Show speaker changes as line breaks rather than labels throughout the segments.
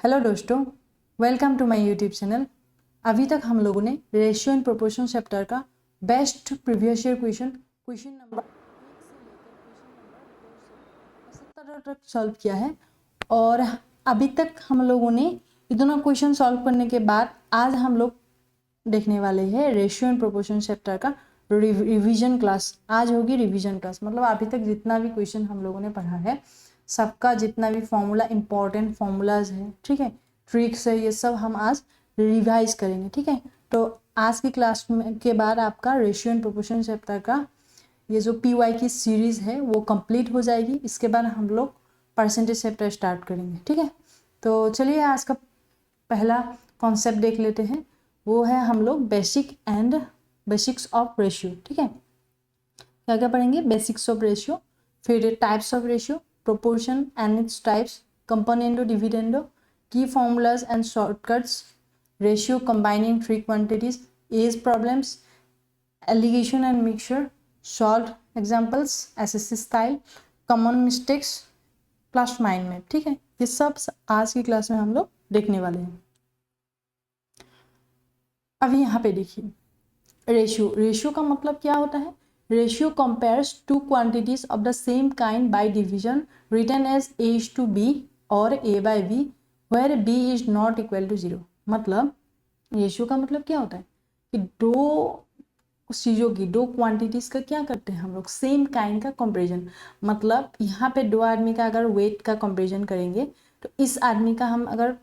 Hello दोस्तों, welcome to my YouTube channel. अभी तक हम लोगों ने रेशियो एंड प्रोपोर्शन चैप्टर का best previous year question number 70 तक सॉल्व किया है। और अभी तक हम लोगों ने इतना क्वेश्चन सॉल्व करने के बाद आज हम लोग देखने वाले हैं रेशियो एंड प्रोपोर्शन चैप्टर का रिवीजन क्लास। आज होगी रिवीजन क्लास, मतलब अभी तक जितना भी क्वेश्चन हम लोगों ने पढ़ा है सबका जितना भी फॉर्मूला इंपॉर्टेंट फॉर्मूलाज है, ठीक है, ट्रिक्स है, ये सब हम आज रिवाइज करेंगे। ठीक है, तो आज की क्लास में के बाद आपका रेशियो एंड प्रोपोर्शन चैप्टर का ये जो पीवाई की सीरीज है वो कंप्लीट हो जाएगी। इसके बाद हम लोग परसेंटेज चैप्टर स्टार्ट करेंगे। ठीक है, तो चलिए आज का पहला कॉन्सेप्ट देख लेते हैं। वो है हम लोग बेसिक्स ऑफ रेशियो। ठीक है, क्या क्या पढ़ेंगे? बेसिक्स ऑफ रेशियो, फिर types of ratio, proportion and its types, componendo, dividendo, key formulas and shortcuts, ratio combining three quantities, age problems, alligation and mixture, solved examples, SSC style, common mistakes, plus mind map। ठीक है, ये सब आज की class में हम लोग देखने वाले हैं। अभी यहाँ पे देखिए, रेशियो का मतलब क्या होता है? Ratio compares two quantities of the same kind by division written as A is to B or A by B where B is not equal to 0। मतलब रेशियो का मतलब क्या होता है कि दो चीज़ों की, दो क्वांटिटीज़ का क्या करते हैं हम लोग? सेम काइंड का कंपैरिजन। मतलब यहाँ पे दो आदमी का अगर वेट का कंपैरिजन करेंगे तो इस आदमी का हम अगर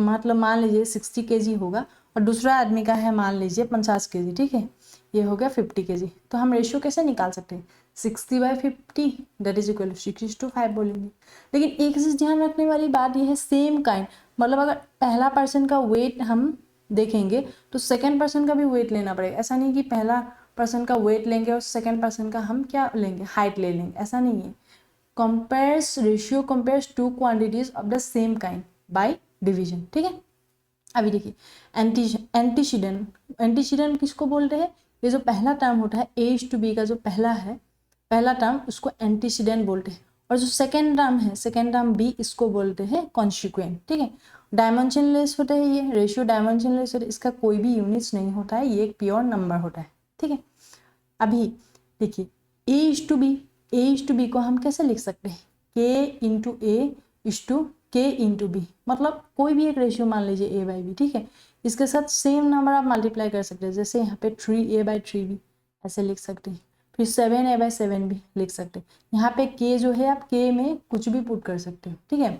मतलब मान लीजिए 60 kg होगा और दूसरा आदमी का है मान लीजिए 50 kg। ठीक है, ये हो गया 50 kg। तो हम रेशियो कैसे निकाल सकते हैं? 60/50 दैट इज इक्वल टू 6:5 बोलेंगे। लेकिन एक चीज़ ध्यान रखने वाली बात यह है, सेम काइंड, मतलब अगर पहला पर्सन का वेट हम देखेंगे तो सेकेंड पर्सन का भी वेट लेना पड़ेगा। ऐसा नहीं कि पहला पर्सन का वेट लेंगे और सेकेंड पर्सन का हम क्या लेंगे? हाइट ले लेंगे, ऐसा नहीं है। Ratio compares two quantities of the same kind by division. ठीक है, अभी देखिए एंटीसीडेंट किसको बोलते हैं? ये जो पहला टर्म होता है A to B का, जो पहला टर्म उसको एंटीसीडेंट बोलते हैं। और जो सेकेंड टर्म B, इसको बोलते हैं कॉन्सिक्वेंट। ठीक है, डायमेंशनलेस होता है ये रेशियो, डायमेंशनलेस होता है, इसका कोई भी यूनिट्स नहीं होता है, ये एक प्योर नंबर होता है। ठीक है, अभी देखिए A to B को हम कैसे लिख सकते हैं? K into A is to K into B, मतलब कोई भी एक रेशियो मान लीजिए A by B। ठीक है, इसके साथ सेम नंबर आप मल्टीप्लाई कर सकते हैं। जैसे यहाँ पे 3A/3B ऐसे लिख सकते हैं, फिर 7A/7B लिख सकते हैं। यहाँ पे K जो है आप K में कुछ भी पुट कर सकते हो। ठीक है,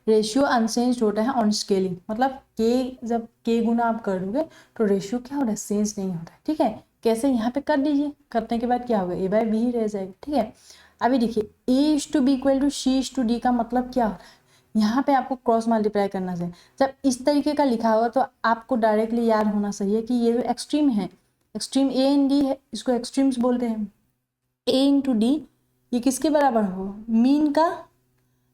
रेशियो अनचेंज होता है ऑन स्केलिंग, मतलब K जब K गुना आप कर दोगे तो रेशियो क्या होता है? चेंज नहीं होता है। ठीक है, कैसे? यहाँ पे कर दीजिए, करने के बाद क्या होगा? A/B ही रह जाएगा। ठीक है, अभी देखिए A is to B equal to C is to D का मतलब क्या होता है? यहाँ पे आपको क्रॉस मल्टीप्लाई करना चाहिए। जब इस तरीके का लिखा होगा तो आपको डायरेक्टली याद होना चाहिए कि ये जो एक्सट्रीम है, एक्सट्रीम A एंड D है, इसको एक्सट्रीम्स बोलते हैं। A इंटू D ये किसके बराबर होगा? मीन का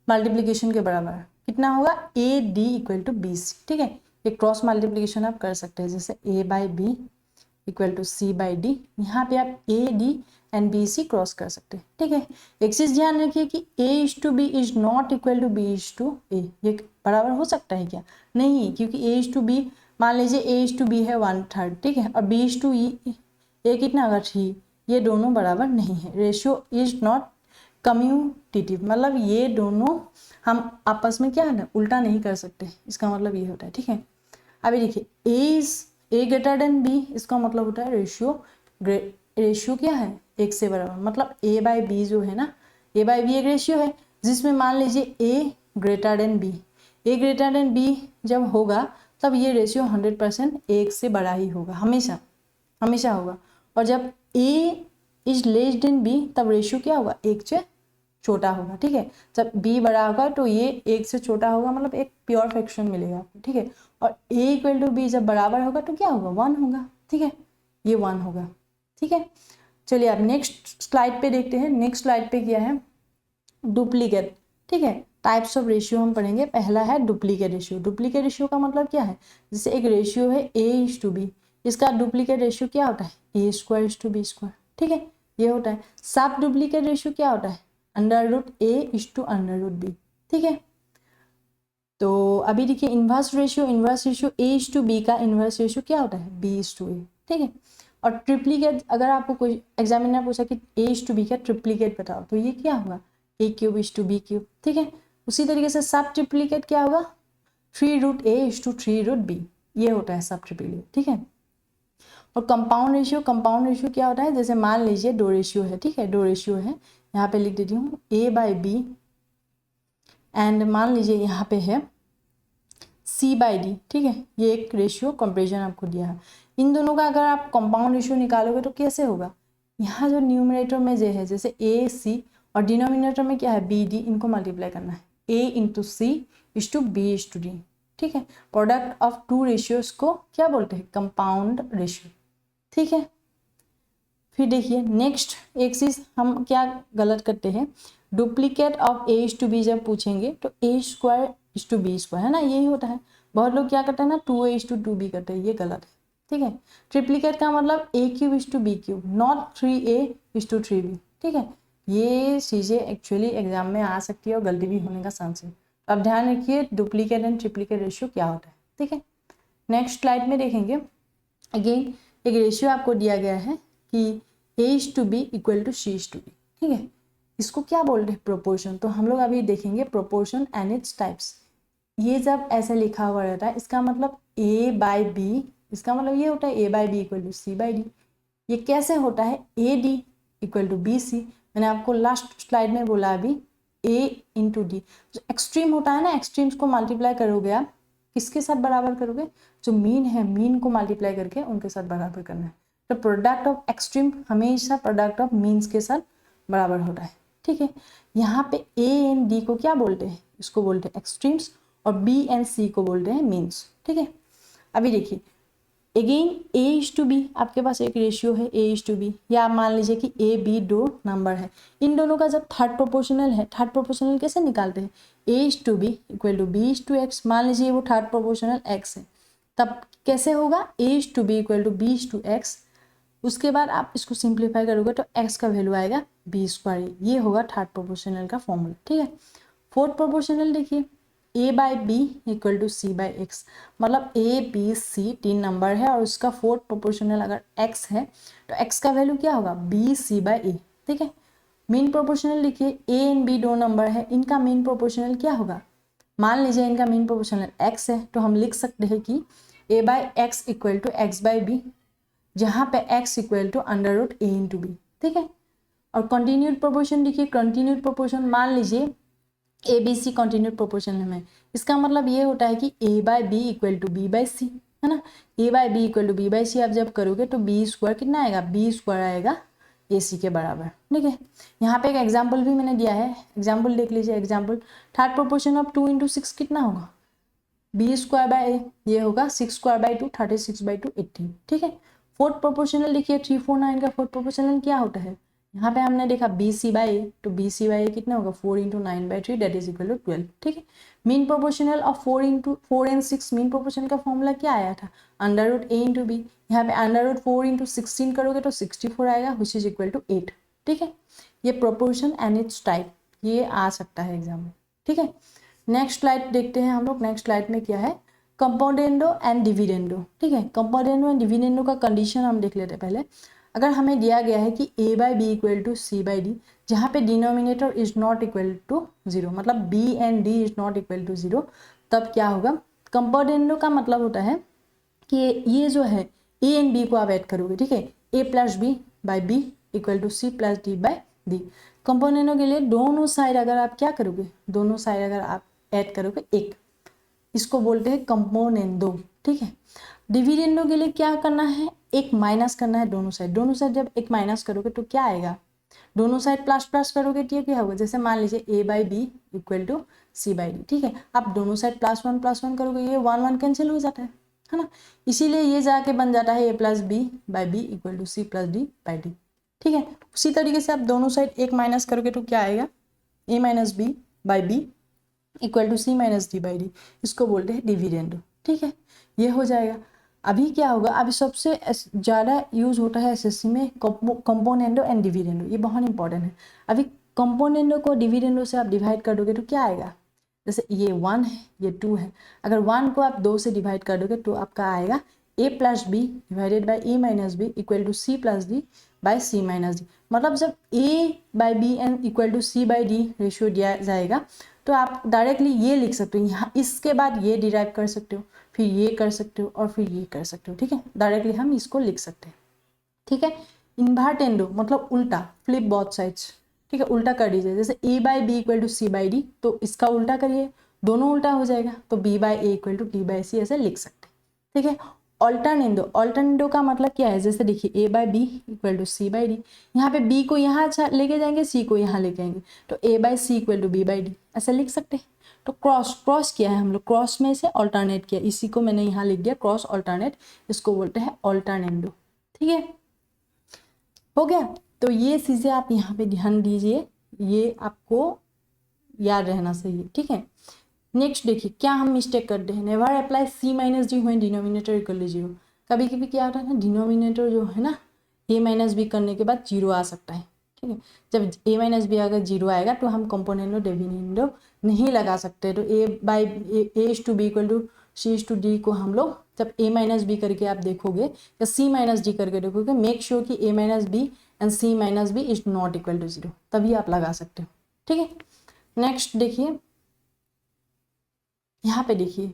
मल्टीप्लीकेशन के बराबर। कितना होगा? AD equal to BC। ठीक है, ये क्रॉस मल्टीप्लीकेशन आप कर सकते हैं, जैसे A/B इक्वल टू C/D। यहाँ पे आप AD एंड BC क्रॉस कर सकते हैं। ठीक है, एक चीज ध्यान रखिए कि A is to B is not equal to B is to A। ये बराबर हो सकता है क्या? नहीं, क्योंकि A is to B, मान लीजिए A is to B है 1/3। ठीक है, और B is to A कितना होगा? 3। ये दोनों बराबर नहीं है। रेशियो इज नॉट कम्यूटेटिव, मतलब ये दोनों हम आपस में क्या है ना, उल्टा नहीं कर सकते। इसका मतलब ये होता है। ठीक है, अभी देखिए A ग्रेटर देन B, इसका मतलब होता है रेशियो क्या है? 1 से बराबर। मतलब A/B जो है ना, A/B एक रेशियो है जिसमें मान लीजिए A ग्रेटर देन B जब होगा तब ये रेशियो 100% 1 से बड़ा ही होगा, हमेशा होगा। और जब A is less than B तब रेशियो क्या होगा? 1 से छोटा होगा। ठीक है, जब B बड़ा होगा तो ये 1 से छोटा होगा, मतलब एक प्योर फ्रैक्शन मिलेगा आपको। ठीक है, और A इक्वल टू B जब बराबर होगा तो क्या होगा? 1 होगा। ठीक है, ये 1 होगा। ठीक है, चलिए अब नेक्स्ट स्लाइड पे देखते हैं। नेक्स्ट स्लाइड पे क्या है? डुप्लीकेट। ठीक है, टाइप्स ऑफ रेशियो हम पढ़ेंगे। पहला है डुप्लीकेट रेशियो। डुप्लीकेट रेशियो का मतलब क्या है? जैसे एक रेशियो है A is to B, इसका डुप्लीकेट रेशियो क्या होता है? A² is to B²। ठीक है, ये होता है। सब डुप्लीकेट रेशियो क्या होता है? √A is to √B। ठीक है, तो अभी देखिए इन्वर्स रेशियो A/B का इन्वर्स रेशियो क्या होता है, B/A, ठीक है। और ट्रिप्लीकेट, अगर आपको कोई एग्जामिनर पूछा कि A/B का ट्रिप्लीकेट बताओ, तो ये क्या होगा, A³ ठीक है। उसी तरीके से सब ट्रिप्लीकेट क्या होगा, 3√A/3√B, ये होता है सब ट्रिप्लीकेट, ठीक है। और कंपाउंड रेशियो क्या होता है, जैसे मान लीजिए 2 रेशियो है, ठीक है, 2 रेशियो है, यहाँ पे लिख देती हूँ A/B एंड मान लीजिए यहाँ पे है C/D, ठीक है। ये एक रेशियो कंपेरिजन आपको दिया है। इन दोनों का अगर आप कंपाउंड रेशियो निकालोगे तो कैसे होगा, यहाँ जो न्यूमरेटर में जो है जैसे AC और डिनोमिनेटर में क्या है BD, इनको मल्टीप्लाई करना है, A/C/B/D, ठीक है। प्रोडक्ट ऑफ 2 रेशियोज को क्या बोलते हैं, कंपाउंड रेशियो, ठीक है। फिर देखिए नेक्स्ट एक चीज हम क्या गलत करते हैं, डुप्लीकेट ऑफ A/B जब पूछेंगे तो A²/B² है ना, यही होता है। बहुत लोग क्या करते हैं ना 2A/2B करते हैं, ये गलत है, ठीक है। ट्रिप्लीकेट का मतलब A³/B³, नॉट 3A/3B, ठीक है। ये चीज़ें एक्चुअली एग्जाम में आ सकती है और गलती भी होने का चांस है। अब ध्यान रखिए डुप्लीकेट एंड ट्रिप्लीकेट रेशियो क्या होता है, ठीक है। नेक्स्ट स्लाइड में देखेंगे, अगेन एक रेशियो आपको दिया गया है कि A/B = C/B, ठीक है। इसको क्या बोलते हैं, प्रोपोर्शन। तो हम लोग अभी देखेंगे प्रोपोर्शन एंड इट्स टाइप्स। ये जब ऐसे लिखा हुआ रहता है इसका मतलब A/B, इसका मतलब ये होता है A/B = C/D। ये कैसे होता है, AD = BC। मैंने आपको लास्ट स्लाइड में बोला अभी A/D, जो एक्सट्रीम होता है ना, एक्सट्रीम्स को मल्टीप्लाई करोगे आप किसके साथ बराबर करोगे, जो मीन है मीन को मल्टीप्लाई करके उनके साथ बराबर करना है। तो प्रोडक्ट ऑफ एक्सट्रीम हमेशा प्रोडक्ट ऑफ मीन्स के साथ बराबर होता है, ठीक है। यहाँ पे A एंड D को क्या बोलते हैं, इसको बोलते हैं एक्सट्रीम्स, और B एंड C को बोलते हैं मीन्स, ठीक है। अभी देखिए अगेन A/B, आपके पास एक रेशियो है A/B, या आप मान लीजिए कि AB 2 नंबर है। इन दोनों का जब थर्ड प्रोपोर्शनल है, थर्ड प्रोपोर्शनल कैसे निकालते हैं, A/B = B/X। मान लीजिए वो थर्ड प्रोपोर्शनल X है, तब कैसे होगा, A/B = B/X। उसके बाद आप इसको सिंप्लीफाई करोगे तो x का वैल्यू आएगा B²। ये होगा थर्ड प्रोपोर्शनल का फॉर्मूला, ठीक है। फोर्थ प्रोपोर्शनल देखिए A/B = C/X, मतलब A, B, C 3 नंबर है और उसका फोर्थ प्रोपोर्शनल अगर x है तो x का वैल्यू क्या होगा, BC/A, ठीक है। मीन प्रोपोर्शनल लिखिए A एंड B 2 नंबर है, इनका मीन प्रोपोर्शनल क्या होगा, मान लीजिए इनका मीन प्रोपोर्शनल x है तो हम लिख सकते हैं कि A/X = X/B, जहाँ पे x = √A/B, ठीक है। और कंटिन्यूड प्रोपोर्शन देखिए, कंटिन्यूड प्रोपोर्शन मान लीजिए ABC कंटिन्यूड प्रोपोर्शन में, इसका मतलब ये होता है कि A/B = B/C, है ना। A/B = B/C आप जब करोगे तो B² कितना आएगा, B² आएगा AC के बराबर, ठीक है। यहाँ पे एक एग्जाम्पल भी मैंने दिया है, एग्जाम्पल देख लीजिए। एग्जाम्पल थर्ड प्रोपोर्शन ऑफ 2 × 6 कितना होगा, B²/A, ये होगा 6² 2 36/2 18, ठीक है। फोर्थ प्रोपोर्शनल देखिए 3, 4, 9 का फोर्थ प्रोपोर्शनल क्या होता है, यहाँ पे हमने देखा BC/A, तो BC/A कितना होगा 4 × 9/3 दैट इज इक्वल टू 12, ठीक है। Mean proportional of 4 and 6, mean proportional का फॉर्मूला क्या आया था, √A/B। यहाँ पे √4 × 16 करोगे तो 64 आएगा विच इज इक्वल टू 8, ठीक है। ये प्रोपोर्शन एंड इट्स टाइप, ये आ सकता है एग्जाम में, ठीक है। नेक्स्ट स्लाइड देखते हैं हम लोग। नेक्स्ट स्लाइड में क्या है, कंपाउंडेंडो एंड डिविडेंडो, ठीक है। कंपाउंडेंडो एंड डिविडेंडो का कंडीशन हम देख लेते हैं पहले। अगर हमें दिया गया है कि A/B = C/D, जहाँ पे denominator is not equal to 0, मतलब B and D is not equal to 0, तब क्या होगा, कंपाउंडेंडो का मतलब होता है कि ये जो है A एंड B को आप ऐड करोगे, ठीक है। A + B/B = C + D/D। Componendo के लिए दोनों साइड अगर आप क्या करोगे, दोनों साइड अगर आप ऐड करोगे एक, इसको बोलते हैं कंपोनेंडो, ठीक है। डिविडेंडो के लिए क्या करना है, एक माइनस करना है दोनों साइड। दोनों साइड जब एक माइनस करोगे तो क्या आएगा, दोनों साइड प्लस प्लस करोगे तो क्या होगा, जैसे मान लीजिए A/B = C/D, ठीक है। आप दोनों साइड +1 करोगे, ये 1 1 कैंसिल हो जाता है ना। इसीलिए ये जाके बन जाता है A + B/B = C + D/D, ठीक है। उसी तरीके से आप दोनों साइड एक माइनस करोगे तो क्या आएगा, A - B/B = C - D/D, इसको बोलते हैं डिविडेंडो, ठीक है। ये हो जाएगा। अभी क्या होगा, अभी सबसे ज़्यादा यूज होता है एसएससी में कंपोनेंडो एंड डिविडेंडो, ये बहुत इंपॉर्टेंट है। अभी कंपोनेंडो को डिविडेंडो से आप डिवाइड कर दोगे तो क्या आएगा, जैसे ये 1 है, ये 2 है, अगर 1 को आप 2 से डिवाइड कर दोगे तो आपका आएगा a plus B divided by A minus B equal to C plus D by C minus D. मतलब जब a by B and equal to C by D ratio दिया जाएगा तो आप डायरेक्टली ये लिख सकते हो, यहाँ इसके बाद ये डिराइव कर सकते हो, फिर ये कर सकते हो और फिर ये कर सकते हो। ठीक है, डायरेक्टली हम इसको लिख सकते हैं। ठीक है, इन्वर्टेंडो मतलब उल्टा, फ्लिप बोथ साइड्स। ठीक है, उल्टा कर दीजिए, जैसे a by B equal to C by D, तो इसका उल्टा करिए, दोनों उल्टा हो जाएगा, तो b by A equal to D by C ऐसे लिख सकते हैं। ठीक है, ऑल्टरनेंडो, ऑल्टरनेंडो का मतलब क्या है, जैसे देखिए a by B equal to C by D, यहाँ पे b को यहाँ लेके जाएंगे, c को यहाँ लेके आएंगे, तो a by C equal to B by D ऐसा लिख सकते हैं। तो क्रॉस, क्रॉस किया है हम लोग, क्रॉस में से ऑल्टरनेट किया, इसी को मैंने यहाँ लिख दिया क्रॉस ऑल्टरनेट, इसको बोलते हैं ऑल्टरनेंडो। ठीक है, हो गया। तो ये चीज़ें आप यहाँ पे ध्यान दीजिए, ये आपको याद रहना चाहिए। ठीक है, नेक्स्ट देखिए क्या हम मिस्टेक करते हैं, never apply C minus D when denominator equal to zero. कभी कभी क्या होता है ना, डिनोमिनेटर जो है ना ए माइनस बी करने के बाद जीरो आ सकता है। ठीक है, जब ए माइनस बी अगर जीरो आएगा तो हम कंपोनेंडो डिविडेंडो नहीं लगा सकते, तो A by A is to B equal to C is to D को हम लोग जब ए माइनस बी करके आप देखोगे या सी माइनस डी करके देखोगे, मेक श्योर कि A minus B and C minus B is not equal to zero, तभी आप लगा सकते हो। ठीक है, नेक्स्ट देखिए, यहाँ पे देखिए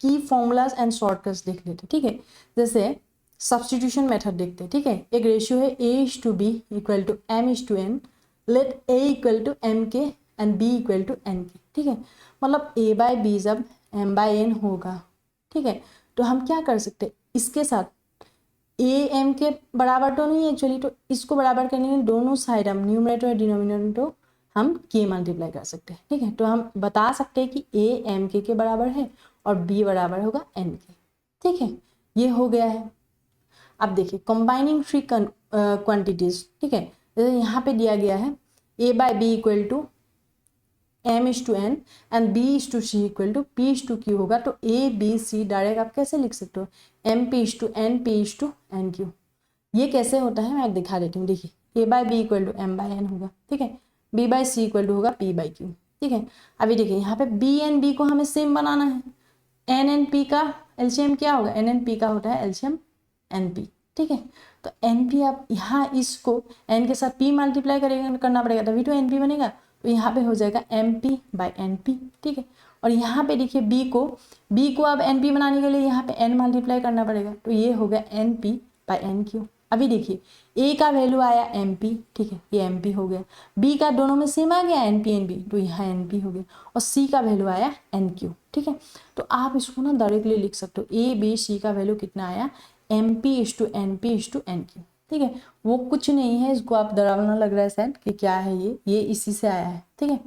की फॉर्मूलाज एंड शॉर्टकट्स देख लेते। ठीक है, जैसे सब्स्टिट्यूशन मेथड देखते हैं। ठीक है, एक रेशियो है a is to B equal to m is to n, let a equal to m के and b equal to n के। ठीक है, मतलब a बाई बी जब m बाई n होगा, ठीक है, तो हम क्या कर सकते हैं, इसके साथ a m के बराबर तो नहीं है एक्चुअली, तो इसको बराबर करने के लिए दोनों साइड हम न्यूमरेटर और डिनोमिनेटर हम k मल्टीप्लाई कर सकते हैं। ठीक है, तो हम बता सकते हैं कि a m के बराबर है और b बराबर होगा n के। ठीक है, ये हो गया है। अब देखिए कंबाइनिंग थ्री क्वांटिटीज। ठीक है, जैसे यहाँ पे दिया गया है a by B equal to m is to n and b is to c equal to p is to q होगा, तो a b c डायरेक्ट आप कैसे लिख सकते हो, m p is to n p is to n q। ये कैसे होता है मैं दिखा देती हूँ। देखिए a by B equal to m by n होगा, ठीक है, b by c equal to होगा p बाई q। ठीक है, अभी देखिए यहाँ पे b एंड b को हमें सेम बनाना है, n एंड p का एलसीएम क्या होगा, n एंड p का होता है एलसीएम np। ठीक है, तो np आप यहाँ इसको n के साथ p मल्टीप्लाई करना पड़ेगा तभी तो np बनेगा, तो यहाँ पे हो जाएगा mp बाई np। ठीक है, और यहाँ पे देखिए b को अब np बनाने के लिए यहाँ पे n मल्टीप्लाई करना पड़ेगा, तो ये हो गया np बाई nq। अभी देखिए a का वैल्यू आया mp, ठीक है, ये mp हो गया, b का दोनों में सेम आ गया np np, तो यहाँ np हो गया, और c का वैल्यू आया nq। ठीक है, तो आप इसको ना डायरेक्टली लिख सकते हो, a b c का वैल्यू कितना आया, mp is to np is to nq। ठीक है, वो कुछ नहीं है, इसको आप डरावना लग रहा है शायद कि क्या है ये इसी से आया है। ठीक है,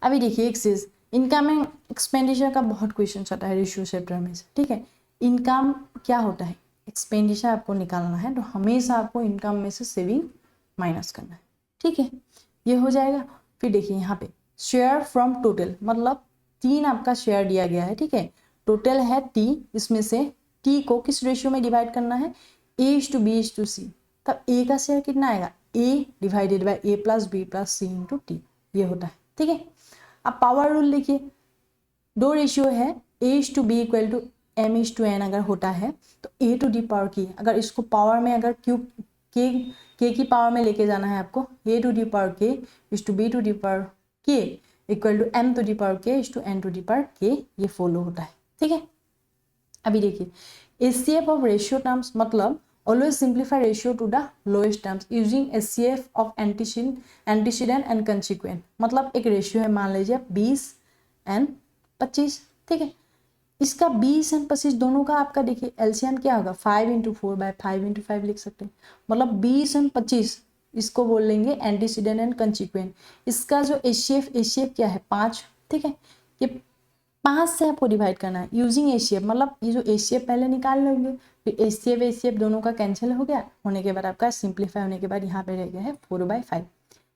अभी देखिए एक चीज, इनकम एंड एक्सपेंडिचर का बहुत क्वेश्चन आता है रेशियो चैप्टर में से। ठीक है, इनकम क्या होता है, एक्सपेंडिचर आपको निकालना है, तो हमेशा आपको इनकम में से सेविंग माइनस करना है। ठीक है, ये हो जाएगा। फिर देखिए यहाँ पे शेयर फ्रॉम टोटल, मतलब 3 आपका शेयर दिया गया है। ठीक है, टोटल है t, इसमें से t को किस रेशियो में डिवाइड करना है, a is to B is to C, तब a का शेयर कितना आएगा, a divided by a plus B plus C into T, ये होता है। ठीक है, अब पावर रूल लिखिए, 2 रेशियो है a is to B equal to m is to n अगर होता है तो a टू डी पावर की, अगर इसको पावर में अगर क्यूब k की पावर में लेके जाना है आपको, a to the power k is to b to the power k equal to m to the power k is to n to the power k, ये फॉलो होता है। ठीक है, अभी देखिए HCF ऑफ रेशियो टर्म्स, मतलब always simplify ratio to the lowest terms using HCF of antecedent and consequent. मतलब एक रेशियो है, मान लीजिए 20 एंड 25। ठीक है, इसका 20 एंड 25 दोनों का आपका देखिए एलसीएम क्या होगा, 5 इंटू 4 बाई 5 इंटू 5 लिख सकते हैं, मतलब 20 एंड 25 इसको बोल लेंगे एंटीसीडेंट एंड कंसिक्वेंट। इसका जो HCF क्या है 5। ठीक है, ये 5 से आपको डिवाइड करना है यूजिंग HCF, मतलब ये जो HCF पहले निकाल लेंगे, फिर HCF दोनों का कैंसिल हो गया, होने के बाद आपका सिंप्लीफाई होने के बाद यहाँ पे रह गया है 4/5,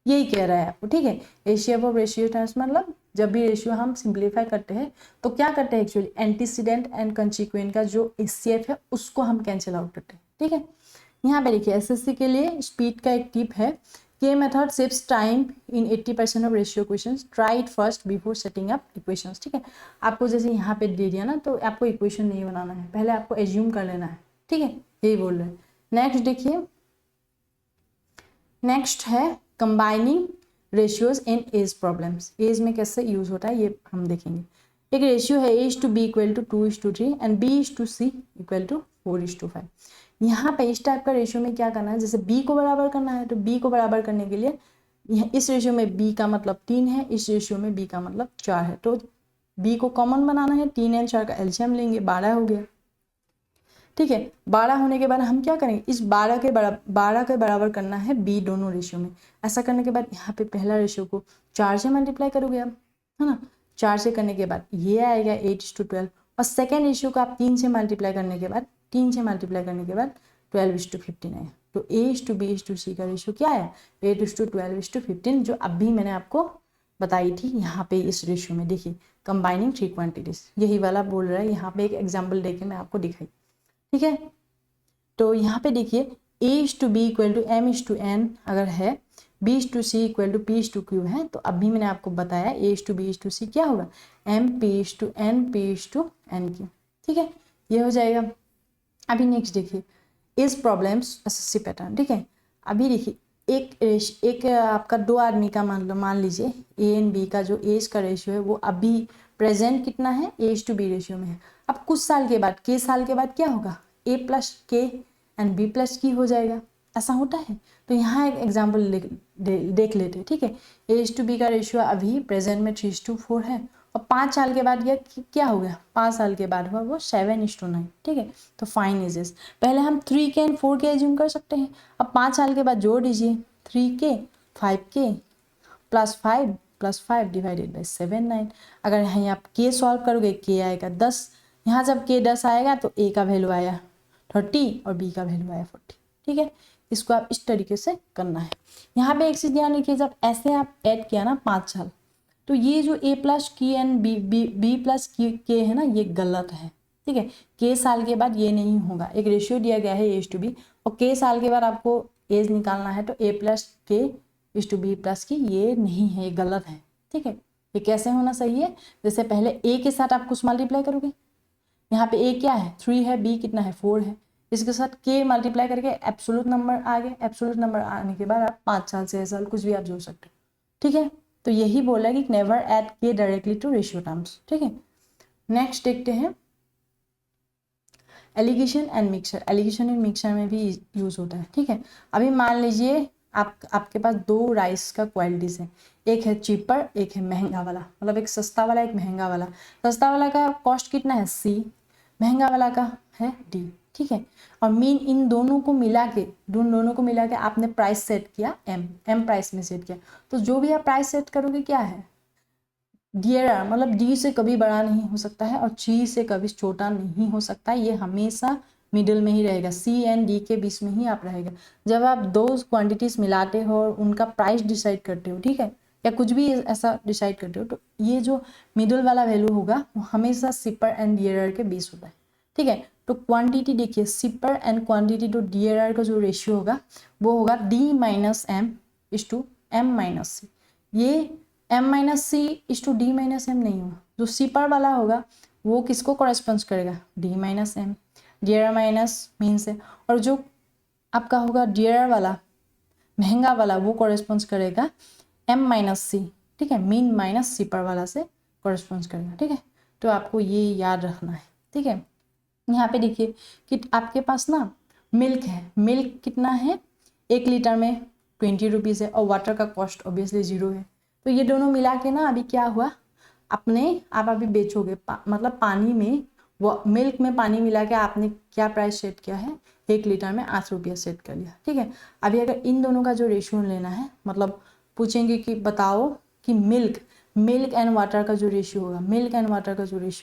यही कह रहा है आपको। ठीक है, HCF ऑफ रेशियो टर्म्स, मतलब जब भी रेशियो हम सिंप्लीफाई करते हैं तो क्या करते हैं एक्चुअली, एंटीसीडेंट एंड कंसिक्वेंट का जो HCF है उसको हम कैंसिल आउट करते हैं। ठीक है, यहाँ पे देखिए SSC के लिए स्पीड का एक टिप है के method saves time in 80% of ratio questions, try it first before setting up equations. ठीक है, आपको जैसे यहाँ पे दे दिया ना, तो आपको इक्वेशन नहीं बनाना है, पहले आपको एज्यूम कर लेना है। ठीक है, यही बोल रहे हैं। नेक्स्ट देखिए, नेक्स्ट है कंबाइनिंग रेशियोज इन एज प्रॉब्लम्स। एज में कैसे यूज होता है ये हम देखेंगे। एक रेशियो है A/B equal to 2:3 and B/C equal to 4:5। यहाँ पे इस टाइप का रेशियो में क्या करना है, जैसे B को बराबर करना है, तो B को बराबर करने के लिए इस रेशियो में B का मतलब 3 है, इस रेशियो में B का मतलब 4 है, तो B को कॉमन बनाना है, 3 और 4 का एलसीएम लेंगे, 12 हो गया। ठीक है, 12 होने के बाद हम क्या करेंगे, इस 12 के बराबर करना है B दोनों रेशियो में। ऐसा करने के बाद यहाँ पे पहला रेशियो को 4 से मल्टीप्लाई करोगे आप, है ना, 4 से करने के बाद ये आएगा 8:12, और सेकेंड रेशियो को आप 3 से मल्टीप्लाई करने के बाद 12:15 आएगा। तो A/B/C का रेशियो क्या है, 8:12:15, जो अभी मैंने आपको बताई थी यहाँ पे इस रेशियो में। देखिए, कंबाइनिंग 3 क्वांटिटीज, यही वाला बोल रहा है, यहाँ पे एक एग्जाम्पल देके मैं आपको दिखाई। ठीक है, तो यहाँ पे देखिए A/B इक्वल टू M/N अगर है, B/C इक्वल टू P/Q है, तो अभी मैंने आपको बताया A/B/C क्या होगा, MP/N P/N। ठीक है, ये हो जाएगा। अभी नेक्स्ट देखिए, इस प्रॉब्लम्स एसएससी पैटर्न। ठीक है, अभी देखिए एक आपका दो आदमी का मान लीजिए A एंड B का जो एज का रेशियो है वो अभी प्रेजेंट कितना है, A/B रेशियो में है। अब कुछ साल के बाद, K साल के बाद क्या होगा, A+K एंड B+K हो जाएगा, ऐसा होता है। तो यहाँ एक एग्जाम्पल देख लेते हैं। ठीक है, A/B का रेशियो अभी प्रेजेंट में 3:4 है, और 5 साल के बाद यह क्या हो गया, 5 साल के बाद हुआ वो 7:9। ठीक है, तो फाइन एजेस, पहले हम 3K एंड 4K एज्यूम कर सकते हैं। अब 5 साल के बाद जोड़ दीजिए, 3K 5K +5 डिवाइडेड बाई 7 9। अगर यहाँ आप K सॉल्व करोगे, K आएगा 10, यहाँ जब K 10 आएगा तो A का वैल्यू आया 30 और B का वैल्यू आया 40। ठीक है, इसको आप इस तरीके से करना है। यहाँ पे एक चीज़ ध्यान रखिए, जब ऐसे आप ऐड किया ना 5 साल, तो ये जो A+K एंड B+K है ना, ये गलत है। ठीक है, K साल के बाद ये नहीं होगा, एक रेशियो दिया गया है A/B, और K साल के बाद आपको एज निकालना है, तो A+K/B+K ये नहीं है, ये गलत है। ठीक है, ये कैसे होना सही है, जैसे पहले A के साथ आप कुछ मल्टीप्लाई करोगे, यहाँ पे A क्या है 3 है, B कितना है 4 है, इसके साथ K मल्टीप्लाई करके एब्सोल्यूट नंबर आ गए, एब्सोल्यूट नंबर आने के बाद आप 5 साल 6 साल कुछ भी आप जोड़ सकते हो। ठीक है, तो यही बोला कि never add K directly to ratio terms. ठीक है, नेक्स्ट देखते हैं alligation and mixture. Alligation and mixture में भी यूज होता है। ठीक है, अभी मान लीजिए आपके पास दो राइस का क्वालिटीज है, एक है चीपर, एक है महंगा वाला, मतलब एक सस्ता वाला एक महंगा वाला। सस्ता वाला का कॉस्ट कितना है C, महंगा वाला का है D। ठीक है, और मीन इन दोनों को मिला के आपने प्राइस सेट किया M प्राइस में सेट किया, तो जो भी आप प्राइस सेट करोगे क्या है, डियरर, मतलब D से कभी बड़ा नहीं हो सकता है और C से कभी छोटा नहीं हो सकता है, ये हमेशा मिडिल में ही रहेगा, C एंड D के बीच में ही आप रहेगा। जब आप दो क्वांटिटीज मिलाते हो और उनका प्राइस डिसाइड करते हो, ठीक है, या कुछ भी ऐसा डिसाइड करते हो, तो ये जो मिडिल वाला वैल्यू होगा वो हमेशा सिपर एंड डियरर के बीच होता है। ठीक है, तो क्वांटिटी देखिए, cheaper and quantity to dearer का जो रेशियो होगा वो होगा D-M/M-C। ये M-C/D-M नहीं होगा, जो सिपर वाला होगा वो किसको कॉरेस्पॉन्ड करेगा, D-M, डियर माइनस मीन से, और जो आपका होगा डियर वाला महंगा वाला वो कॉरेस्पॉन्ड करेगा M-C। ठीक है, मीन माइनस सिपर वाला से कॉरेस्पॉन्ड करेगा। ठीक है, तो आपको ये याद रखना है। ठीक है, यहाँ पे देखिए कि आपके पास ना मिल्क है, मिल्क कितना है 1 लीटर में 20 रुपीज़ है, और वाटर का कॉस्ट ऑब्वियसली 0 है। तो ये दोनों मिला के ना अभी क्या हुआ, आप अभी बेचोगे मतलब पानी में, वो मिल्क में पानी मिला के आपने क्या प्राइस सेट किया है, 1 लीटर में 8 रुपया सेट कर लिया। ठीक है, अभी अगर इन दोनों का जो रेशियो लेना है, मतलब पूछेंगे कि बताओ कि मिल्क एंड वाटर का जो रेशियो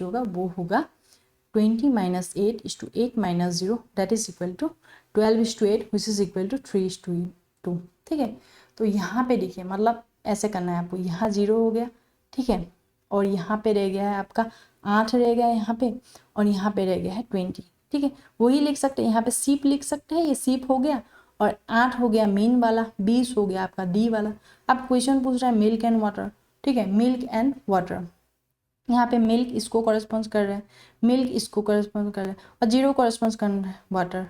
होगा, वो होगा 20 - 8 = 8 - 0 that is equal to 12:8 which is equal to 3:2। ठीक है, तो यहाँ पे देखिए मतलब ऐसे करना है आपको, यहाँ 0 हो गया। ठीक है, और यहाँ पे रह गया है आपका 8 रह गया है यहाँ पे, और यहाँ पे रह गया है 20। ठीक है, वही लिख सकते हैं, यहाँ पे सीप लिख सकते हैं, ये सीप हो गया, और 8 हो गया मीन वाला, 20 हो गया आपका डी वाला। अब क्वेश्चन पूछ रहा है मिल्क एंड वाटर, ठीक है, मिल्क एंड वाटर। यहाँ पे मिल्क इसको कॉरेस्पॉन्ड कर रहा है, मिल्क इसको कॉरेस्पॉन्ड कर रहा है और 0 कॉरेस्पॉन्ड कर रहा है वाटर।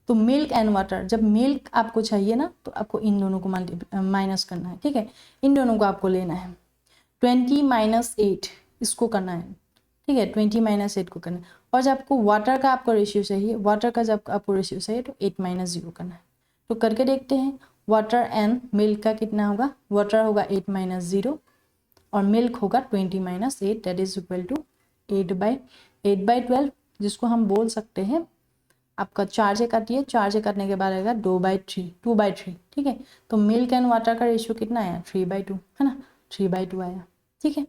तो मिल्क एंड वाटर, जब मिल्क आपको चाहिए ना तो आपको इन दोनों को माइनस करना है, ठीक है, इन दोनों को आपको लेना है। 20 माइनस 8 इसको करना है, ठीक है, 20 माइनस 8 को करना है। और जब आपको वाटर का आपको रेशियो चाहिए, वाटर का जब आपको रेशियो चाहिए तो 8 माइनस 0 करना है। तो करके देखते हैं वाटर एंड मिल्क का कितना होगा। वाटर होगा 8 माइनस 0 और मिल्क होगा 20 minus 8, that is equal to 8/12, जिसको हम बोल सकते हैं आपका 4 से काटिए, 4 से काटने के बाद आएगा 2/3, ठीक है। तो मिल्क एंड वाटर का रेशियो कितना आया 3/2, है ना, 3/2 आया, ठीक है।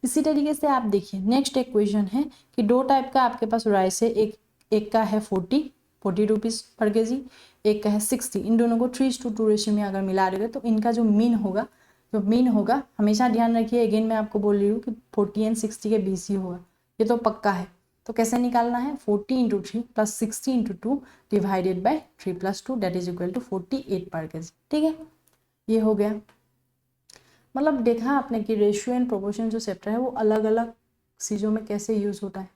इसी तरीके से आप देखिए नेक्स्ट एक क्वेश्चन है कि 2 टाइप का आपके पास राइस है, एक का है 40 रुपीज़ पर केजी, एक का है 60। इन दोनों को 3:2 रेशियो में अगर मिला देंगे तो इनका जो मीन होगा हमेशा ध्यान रखिए, अगेन मैं आपको बोल रही हूँ कि 40 एंड 60 के बीच ही होगा, ये तो पक्का है। तो कैसे निकालना है, 40 × 3 plus 60 × 2 divided by 3 + 2 that is equal to 48 पर केजी, ठीक है। ये हो गया, मतलब देखा आपने कि रेशियो एंड प्रोपोर्शन जो चैप्टर है वो अलग अलग चीज़ों में कैसे यूज़ होता है।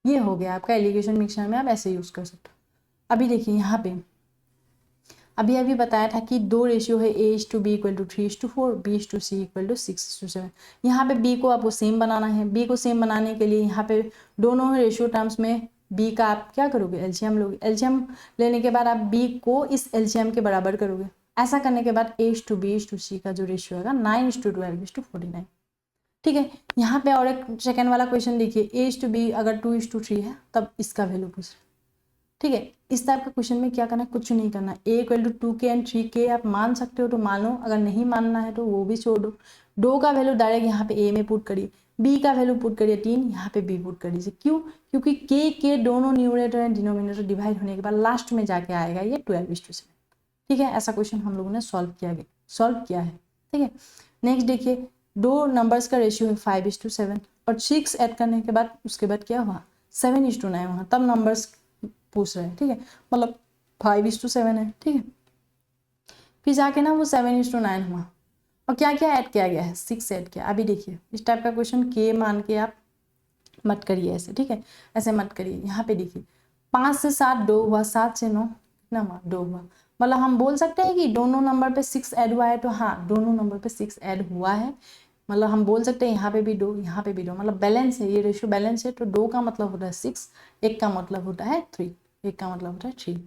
ये हो गया आपका एलिगेशन मिक्सचर में आप ऐसे यूज़ कर सकते हो। अभी देखिए यहाँ पे अभी बताया था कि 2 रेशियो है, A:B = 3:4, B:C = 6:7। यहाँ पे B को आपको सेम बनाना है। B को सेम बनाने के लिए यहाँ पे दोनों रेशियो टर्म्स में B का आप क्या करोगे, एलसीएम लोगे। एलसीएम लेने के बाद आप B को इस एलसीएम के बराबर करोगे। ऐसा करने के बाद A:B:C का जो रेशियो होगा 9:12:49, ठीक है। यहाँ पे और एक सेकेंड वाला क्वेश्चन देखिए, A:B अगर 2:3 है तब इसका वैल्यू पूछ रहे, ठीक है। इस टाइप का क्वेश्चन में क्या करना है, कुछ नहीं करना। A = 2K एंड 3K आप मान सकते हो तो मान लो, अगर नहीं मानना है तो वो भी छोड़ दो। 2 का वैल्यू डायरेक्ट यहाँ पे A में पुट करिए, B का वैल्यू पुट करिए 3, यहाँ पे B पुट कर दीजिए। क्यों, क्योंकि K दोनों न्यूमरेटर एंड डिनोमिनेटर डिवाइड होने के बाद लास्ट में जाके आएगा ये 12:7, ठीक है। ऐसा क्वेश्चन हम लोगों ने सॉल्व किया है, ठीक है। नेक्स्ट देखिए 2 नंबर्स का रेशियो है 5:7 और 6 ऐड करने के बाद उसके बाद क्या हुआ 7:9 हुआ, तब नंबर्स पूछ रहे हैं, ठीक है। मतलब 5:7 है, ठीक है। फिर जाके ना वो 7:9 हुआ और क्या क्या ऐड किया गया है, 6 ऐड किया। अभी देखिए इस टाइप का क्वेश्चन K मान के आप मत करिए ऐसे, ठीक है, ऐसे मत करिए। यहाँ पे देखिए 5 से 7 2 हुआ, 7 से 9 कितना हुआ 2 हुआ। मतलब हम बोल सकते हैं कि दोनों नंबर पे 6 ऐड हुआ है, तो हाँ दोनों नंबर पे 6 ऐड हुआ है। मतलब हम बोल सकते हैं यहाँ पे भी 2 यहाँ पे भी 2, मतलब बैलेंस है, ये रेशियो बैलेंस है। तो 2 का मतलब होता है 6, 1 का मतलब होता है 3, 1 का मतलब होता है 3।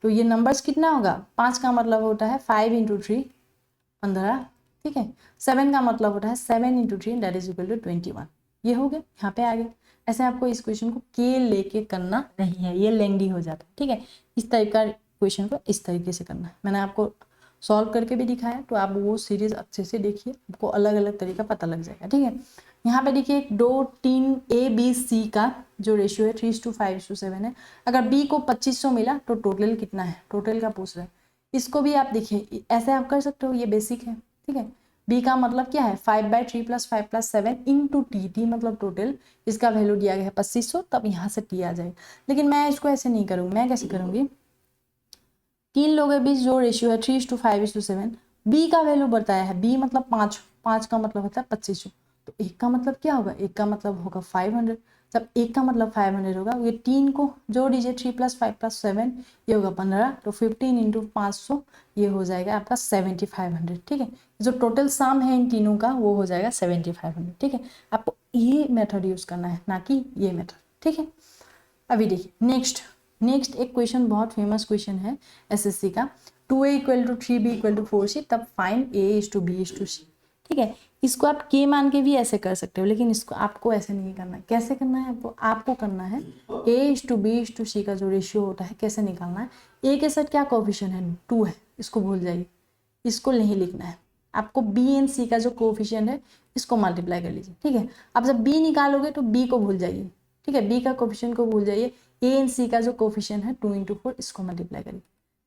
तो ये नंबर्स कितना होगा, 5 का मतलब होता है 5 × 3 15, ठीक है। 7 का मतलब होता है 7 × 3 दैट इज इक्वल टू 21। ये हो गया, यहाँ पे आ गया। ऐसे आपको इस क्वेश्चन को के लेके करना नहीं है, ये लेंदी हो जाता है, ठीक है। इस टाइप का क्वेश्चन को इस तरीके से करना है। मैंने आपको सॉल्व करके भी दिखाया, तो आप वो सीरीज अच्छे से देखिए, आपको अलग अलग तरीका पता लग जाएगा, ठीक है। यहाँ पे देखिए 2 3 A B C का जो रेशियो है 3:5:7 है। अगर B को 2500 मिला तो टोटल कितना है, टोटल का पूछ रहा है। इसको भी आप देखिए ऐसे आप कर सकते हो, ये बेसिक है, ठीक है। B का मतलब क्या है 5/3 + 5 + 7 × T मतलब टोटल, इसका वैल्यू दिया गया है 2500, तब यहाँ से T आ जाएगा। लेकिन मैं इसको ऐसे नहीं करूँगी, मैं कैसे करूँगी, 3 लोगों के बीच जो रेशियो है 3:5:7, B का वैल्यू बताया है, B मतलब 5 का मतलब होता है 2500। तो 1 का मतलब क्या होगा, 1 का मतलब होगा 500। जब 1 का मतलब 500 होगा, ये 3 को जोड़ दीजिए, 3 + 5 + 7 ये होगा 15, तो 15 × 500 ये हो जाएगा आपका 7500, ठीक है। जो टोटल सम है इन तीनों का वो हो जाएगा 7500, ठीक है। आपको ये मेथड यूज करना है, ना कि ये मेथड, ठीक है। अभी देखिए नेक्स्ट एक क्वेश्चन बहुत फेमस क्वेश्चन है एसएससी का, 2A = 3B = 4C, तब फाइंड A:B:C, ठीक है। इसको आप K मान के भी ऐसे कर सकते हो, लेकिन इसको आपको ऐसे नहीं करना है। कैसे करना है आपको करना है A:B:C का जो रेशियो होता है कैसे निकालना है। A के साथ क्या कोएफिशिएंट है 2 है, इसको भूल जाइए, इसको नहीं लिखना है। आपको B एंड C का जो कोएफिशिएंट है इसको मल्टीप्लाई कर लीजिए, ठीक है। अब जब B निकालोगे तो B को भूल जाइए, ठीक है, B का कोएफिशिएंट को भूल जाइए। A एंड C का जो कोएफिशिएंट है 2 × 4 इसको मल्टीप्लाई करिए,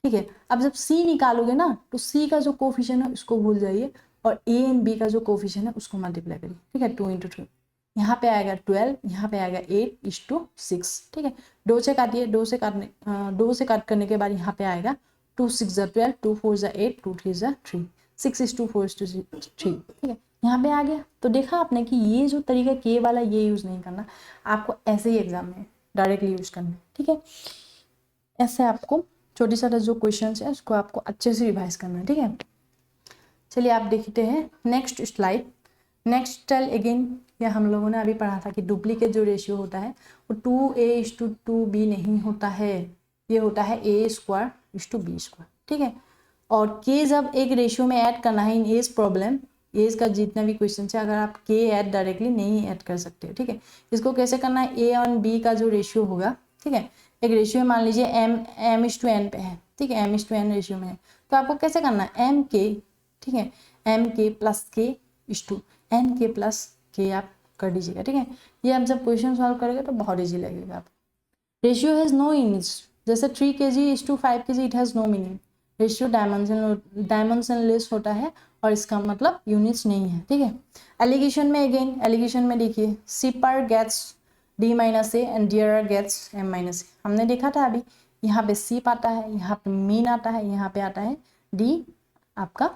ठीक है। अब जब C निकालोगे ना तो C का जो कोएफिशिएंट है उसको भूल जाइए और A एंड B का जो कोएफिशिएंट है उसको मल्टीप्लाई करिए, ठीक है। 2 × 2 यहाँ पे आएगा 12, यहाँ पे आएगा 8:6, ठीक है। 2 से काटिए, 2 से काट करने के बाद यहाँ पे आएगा 2 6 ज़ा 12, 2 4 ज़ा 8, 2 3 ज़ा 3, 6:4:3, ठीक है। यहाँ पे आ गया। तो देखा आपने कि ये जो तरीका के वाला ये यूज़ नहीं करना, आपको ऐसे ही एग्जाम में डायरेक्टली यूज़ करना है, ठीक है। ऐसे आपको छोटी छोटा जो क्वेश्चन है उसको आपको अच्छे से रिवाइज करना है, ठीक है। चलिए आप देखते हैं next slide. Next tell again, या हम लोगों ने अभी पढ़ा था कि डुप्लीकेट जो रेशियो होता है वो 2a:2b नहीं होता है, ये होता है a²:b², ठीक है। और के जब एक रेशियो में ऐड करना है इन एज प्रॉब्लम, एज का जितना भी क्वेश्चन है, अगर आप के ऐड डायरेक्टली नहीं ऐड कर सकते, ठीक है। इसको कैसे करना है, ए और बी का जो रेशियो होगा, ठीक है, एक रेशियो मान लीजिए m:n पे है, ठीक है, m:n रेशियो में है, तो आपको कैसे करना है, m के, ठीक है, m के प्लस के इस टू n के प्लस के आप कर दीजिएगा, ठीक है। ये आप जब क्वेश्चन सॉल्व करोगे तो बहुत ईजी लगेगा आपको। रेशियो हैज़ नो यूनिट्स, जैसे 3 kg: 5 kg, it has no meaning. Ratio dimensionless होता है और इसका मतलब यूनिट्स नहीं है, ठीक है। एलिगेशन में अगेन, एलिगेशन में देखिए, cheaper gets D-A and dearer gets M-A। हमने देखा था अभी, यहाँ पे सीप आता है, यहाँ पे मीन आता है, यहाँ पे आता है डी आपका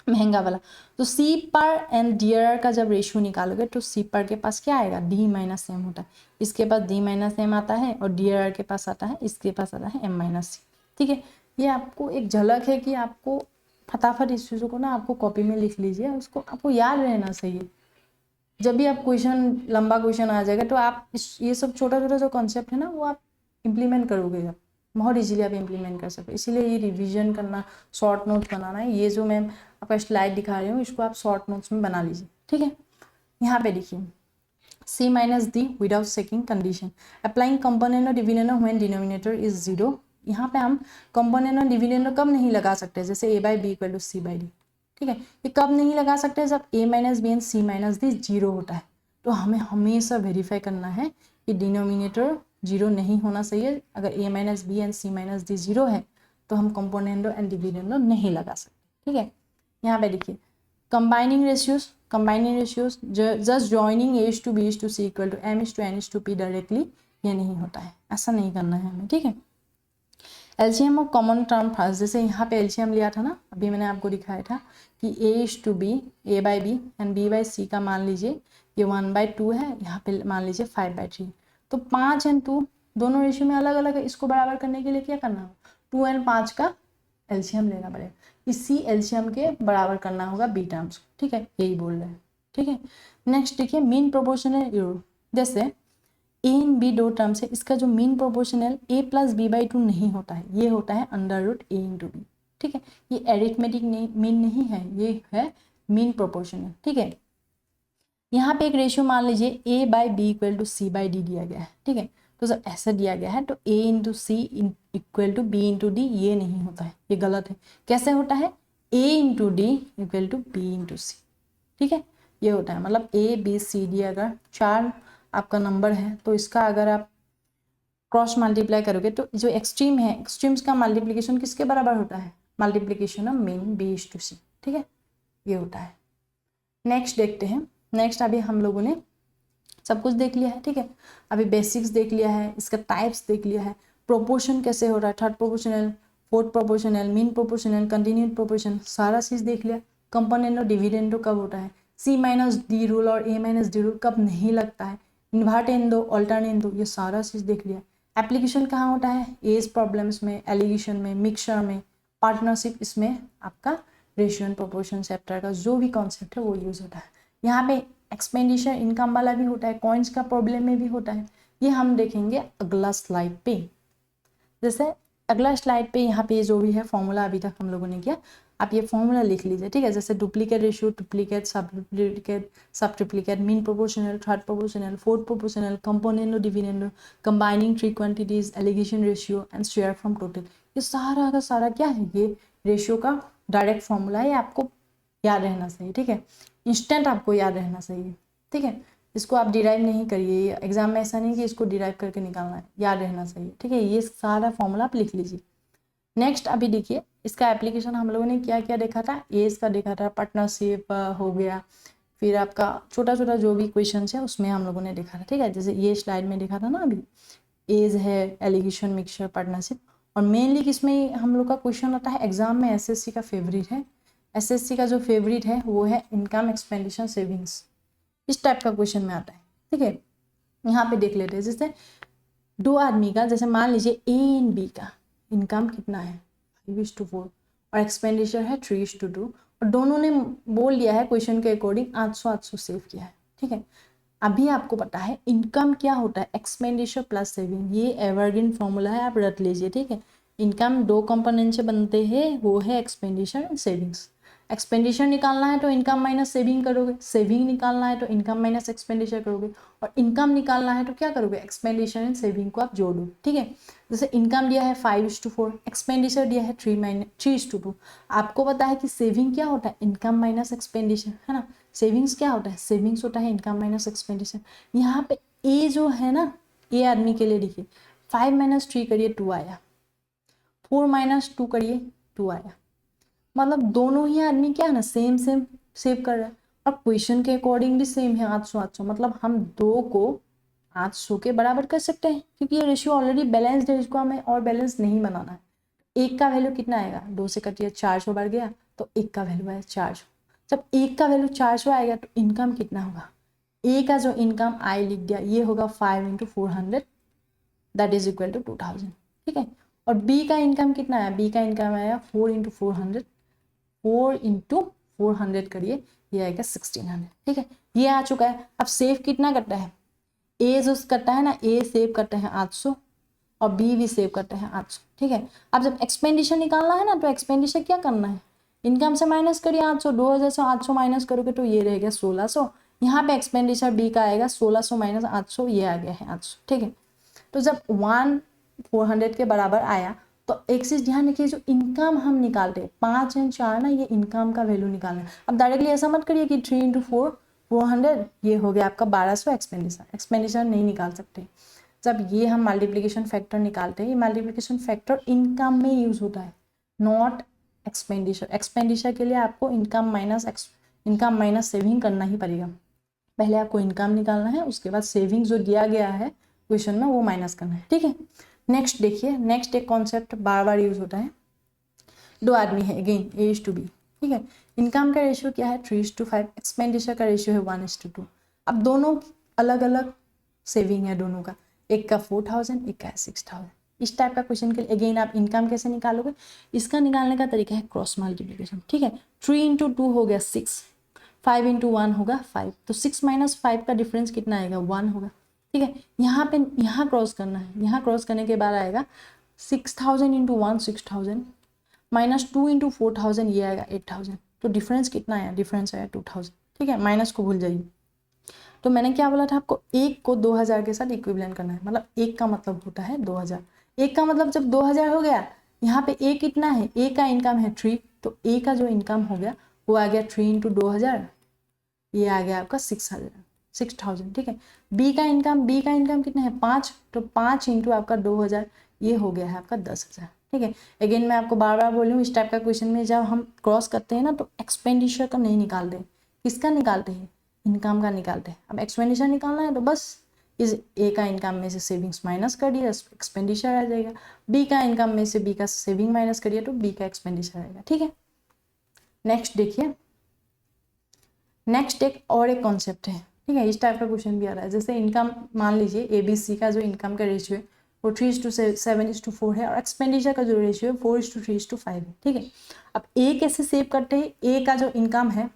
महंगा वाला। तो सी पर एंड डियर का जब रेशियो निकालोगे तो सी पर के पास क्या आएगा, D-M होता है, इसके पास D-M आता है, और डियर के पास आता है, इसके पास आता है M-C, ठीक है। ये आपको एक झलक है कि आपको फटाफट इस चीज़ों को ना आपको कॉपी में लिख लीजिए, उसको आपको याद रहना चाहिए। जब भी आप क्वेश्चन, लंबा क्वेश्चन आ जाएगा तो आप ये सब छोटा छोटा जो कॉन्सेप्ट है ना वो आप इम्प्लीमेंट करोगे, आप बहुत इजीली आप इम्प्लीमेंट कर सकते। इसीलिए ये रिवीजन करना, शॉर्ट नोट्स बनाना है, ये जो मैं आपका स्लाइड दिखा रही हूँ इसको आप शॉर्ट नोट्स में बना लीजिए, ठीक है। यहाँ पे देखिए, C-D without seeking condition, applying component और डिविडेंड व्हेन डिनोमिनेटर इज 0। यहाँ पे हम कंपोनेंट और डिविडेंड कब नहीं लगा सकते, जैसे A/B=C/D, ठीक है। ये कब नहीं लगा सकते, जब A-B एंड C-D 0 होता है। तो हमें हमेशा वेरीफाई करना है कि डिनोमिनेटर 0 नहीं होना चाहिए। अगर A-B एंड C-D 0 है तो हम कंपोनेंडो एंड डिविडेंडो नहीं लगा सकते, ठीक है। यहाँ पे देखिए, combining ratios just joining A:B:C = M:N:P directly, ये नहीं होता है, ऐसा नहीं करना है हमें, ठीक है। LCM of common term first, जैसे यहाँ पे एलसीएम लिया था ना, अभी मैंने आपको दिखाया था कि A:B, A/B एंड B/C का मान लीजिए ये 1/2 है, यहाँ पे मान लीजिए 5/3, तो 5 एंड 2 दोनों रेशियो में अलग अलग है। इसको बराबर करने के लिए क्या करना होगा, 2 एंड 5 का एलसीएम लेना पड़ेगा, इसी एलसीएम के बराबर करना होगा बी टर्म्स, ठीक है, यही बोल रहे हैं, ठीक है। नेक्स्ट देखिए, मीन प्रोपोर्शनल यूरो, जैसे ए एंड बी दो टर्म्स है, इसका जो मीन प्रोपोर्शनल A+B/2 नहीं होता है, ये होता है √A×B, ठीक है। ये एरिथमेटिक मीन नहीं है, ये है मीन प्रोपोर्शनल, ठीक है। यहाँ पे एक रेशियो मान लीजिए A/B = C/D दिया गया है, ठीक है। तो जब ऐसा दिया गया है तो A×C = B×D, ये नहीं होता है, ये गलत है। कैसे होता है, A×D = B×C, ठीक है, ये होता है। मतलब A B C D अगर 4 आपका नंबर है तो इसका अगर आप क्रॉस मल्टीप्लाई करोगे तो जो एक्सट्रीम है, एक्सट्रीम्स का मल्टीप्लिकेशन किसके बराबर होता है, मल्टीप्लिकेशन ऑफ मीन B/C, ठीक है, ये होता है। नेक्स्ट देखते हैं। नेक्स्ट अभी हम लोगों ने सब कुछ देख लिया है, ठीक है। अभी बेसिक्स देख लिया है, इसका टाइप्स देख लिया है, प्रोपोर्शन कैसे हो रहा है, third proportional, fourth proportional, mean proportional, continued proportion, सारा चीज़ देख लिया। कंपोनेंट और डिविडेंडो कब होता है, C-D रूल और A-D रूल कब नहीं लगता है, इन्वर्टेंडो, अल्टरनेंडो, ये सारा चीज़ देख लिया। एप्लीकेशन कहाँ होता है, एज प्रॉब्लम्स में, एलिगेशन में, मिक्सचर में, पार्टनरशिप, इसमें आपका रेशियो एंड प्रोपोर्शन चैप्टर का जो भी कॉन्सेप्ट है वो यूज़ होता है। यहाँ पे एक्सपेंडिचर इनकम वाला भी होता है, कॉइन्स का प्रॉब्लम में भी होता है, ये हम देखेंगे अगला स्लाइड पे। जैसे अगला स्लाइड पे यहाँ पे जो भी है फॉर्मूला अभी तक हम लोगों ने किया, आप ये फॉर्मूला लिख लीजिए, ठीक है। जैसे duplicate ratio, duplicate, sub triplicate, mean proportional, third proportional, fourth proportional, componendo, dividendo, combining three quantities, alligation ratio and share from total, ये सारा का सारा क्या है, ये रेशियो का डायरेक्ट फॉर्मूला है, आपको याद रहना चाहिए, ठीक है। इंस्टेंट आपको याद रहना चाहिए, ठीक है। इसको आप डिराइव नहीं करिए, एग्जाम में ऐसा नहीं कि इसको डिराइव करके निकालना है, याद रहना चाहिए, ठीक है। ये सारा फॉर्मूला आप लिख लीजिए। नेक्स्ट अभी देखिए, इसका एप्लीकेशन हम लोगों ने क्या क्या देखा था, एज का देखा था, पार्टनरशिप हो गया, फिर आपका छोटा छोटा जो भी क्वेश्चन है उसमें हम लोगों ने देखा था, ठीक है। जैसे ये स्लाइड में देखा था ना अभी, एज है, एलिगेशन, मिक्सचर, पार्टनरशिप, और मेनली किसमें हम लोग का क्वेश्चन आता है एग्जाम में, एसएससी का फेवरेट है। एसएससी का जो फेवरेट है वो है इनकम, एक्सपेंडिचर, सेविंग्स, इस टाइप का क्वेश्चन में आता है। ठीक है, यहाँ पे देख लेते हैं। जैसे दो आदमी का, जैसे मान लीजिए ए एंड बी का इनकम कितना है 5:4 और एक्सपेंडिचर है 3:2 और दोनों ने बोल दिया है क्वेश्चन के अकॉर्डिंग 800 सेव किया है। ठीक है, अभी आपको पता है इनकम क्या होता है, एक्सपेंडिचर प्लस सेविंग, ये एवरग्रीन फॉर्मूला है, आप रट लीजिए। ठीक है, इनकम दो कंपोनेंट से बनते हैं, वो है एक्सपेंडिचर एंड सेविंग्स। एक्सपेंडिचर निकालना है तो इनकम माइनस सेविंग करोगे, सेविंग निकालना है तो इनकम माइनस एक्सपेंडिचर करोगे, और इनकम निकालना है तो क्या करोगे, एक्सपेंडिचर एंड सेविंग को आप जोड़ो। ठीक है, जैसे इनकम दिया है 5:4, एक्सपेंडिचर दिया है 3:2। आपको पता है कि सेविंग क्या होता है, इनकम माइनस एक्सपेंडिचर, है ना। सेविंग्स क्या होता है, सेविंग्स होता है इनकम माइनस एक्सपेंडिचर। यहाँ पे ए जो है ना, ए आदमी के लिए देखिए 5 - 3 करिए 2 आया, 4 - 2 करिए 2 आया, मतलब दोनों ही आदमी क्या है ना सेम सेम सेव कर रहा है, और क्वेश्चन के अकॉर्डिंग भी सेम है 800, मतलब हम दो को 800 के बराबर कर सकते हैं, क्योंकि ये रेशियो ऑलरेडी बैलेंस्ड है, इसको हमें और बैलेंस नहीं बनाना है। एक का वैल्यू कितना आएगा, 2 से कटिए 400 बढ़ गया, तो एक का वैल्यू है 400। जब एक का वैल्यू 400 आएगा तो इनकम कितना होगा, ए का जो इनकम आई लिख दिया, ये होगा 5 × 400, दैट इज इक्वल टू 2000। ठीक है, और बी का इनकम कितना आया, बी का इनकम आया 4 × 400, 4 × 400 करिए, ये आएगा 1600। ठीक है, ये आ चुका है। अब सेव कितना करता है, ए जो करता है ना, ए सेव करता है 800 और बी भी सेव करता है 800। ठीक है, अब जब एक्सपेंडिचर निकालना है ना, तो एक्सपेंडिचर क्या करना है, इनकम से माइनस करिए 800, 2000 से 800 माइनस करोगे तो ये रहेगा 1600। यहाँ पे एक्सपेंडिचर बी का आएगा 1600 - 800, ये आ गया है 800। ठीक है, तो जब 400 के बराबर आया तो एक चीज ध्यान रखिए, जो इनकम हम निकालते हैं 5 और 4 ना, ये इनकम का वैल्यू निकालना है। अब डायरेक्टली ऐसा मत करिए कि 3 × 4 400, ये हो गया आपका 1200 एक्सपेंडिचर नहीं निकाल सकते। जब ये हम मल्टीप्लिकेशन फैक्टर निकालते हैं, ये मल्टीप्लिकेशन फैक्टर इनकम में यूज होता है, नॉट एक्सपेंडिचर। एक्सपेंडिचर के लिए आपको इनकम माइनस सेविंग करना ही पड़ेगा। पहले आपको इनकम निकालना है, उसके बाद सेविंग जो दिया गया है क्वेश्चन में वो माइनस करना है। ठीक है, नेक्स्ट देखिए, नेक्स्ट एक कॉन्सेप्ट बार बार यूज होता है। दो आदमी है, अगेन A:B। ठीक है, इनकम का रेशियो क्या है 3:5, एक्सपेंडिचर का रेशियो है 1:2। अब दोनों अलग अलग सेविंग है दोनों का, एक का 4000, एक का है 6000। इस टाइप का क्वेश्चन के लिए अगेन आप इनकम कैसे निकालोगे, इसका निकालने का तरीका है क्रॉस मल्टीप्लिकेशन। ठीक है, 3 × 2 हो गया 6, 5 × 1 होगा 5, तो 6 - 5 का डिफरेंस कितना आएगा 1 होगा। ठीक है, यहाँ पे यहाँ क्रॉस करना है, यहाँ क्रॉस करने के बाद आएगा 6000 × 1 6000 -2 × 4000, ये आएगा 8000। तो डिफरेंस कितना आया, डिफरेंस आया 2000। ठीक है, माइनस को भूल जाइए। तो मैंने क्या बोला था आपको, एक को 2000 के साथ इक्विवेलेंट करना है, मतलब एक का मतलब होता है 2000। एक का मतलब जब 2000 हो गया, यहाँ पे ए कितना है, ए का इनकम है 3, तो ए का जो इनकम हो गया वो आ गया 3 × 2000, ये आ गया आपका 6000। ठीक है, बी का इनकम कितना है 5, तो 5 × आपका 2000, ये हो गया है आपका 10,000। ठीक है, अगेन मैं आपको बार बार बोल रही हूँ, इस टाइप का क्वेश्चन में जब हम क्रॉस करते हैं ना, तो एक्सपेंडिचर का नहीं निकालते, किसका निकालते हैं, इनकम का निकालते हैं। अब एक्सपेंडिचर निकालना है तो बस इस ए का इनकम में से सेविंग्स माइनस कर दिया, एक्सपेंडिचर आ जाएगा, बी का इनकम में से बी का सेविंग माइनस करिए तो बी का एक्सपेंडिचर आएगा। ठीक है, नेक्स्ट देखिए, नेक्स्ट एक और एक कॉन्सेप्ट है। ठीक है, इस टाइप का क्वेश्चन भी आ रहा है, जैसे इनकम मान लीजिए ABC का जो इनकम का रेशियो है वो 3:7:4 है, और एक्सपेंडिचर का जो रेशियो है 4:3:5 है। ठीक है, अब ए कैसे सेव करते हैं, ए का जो इनकम है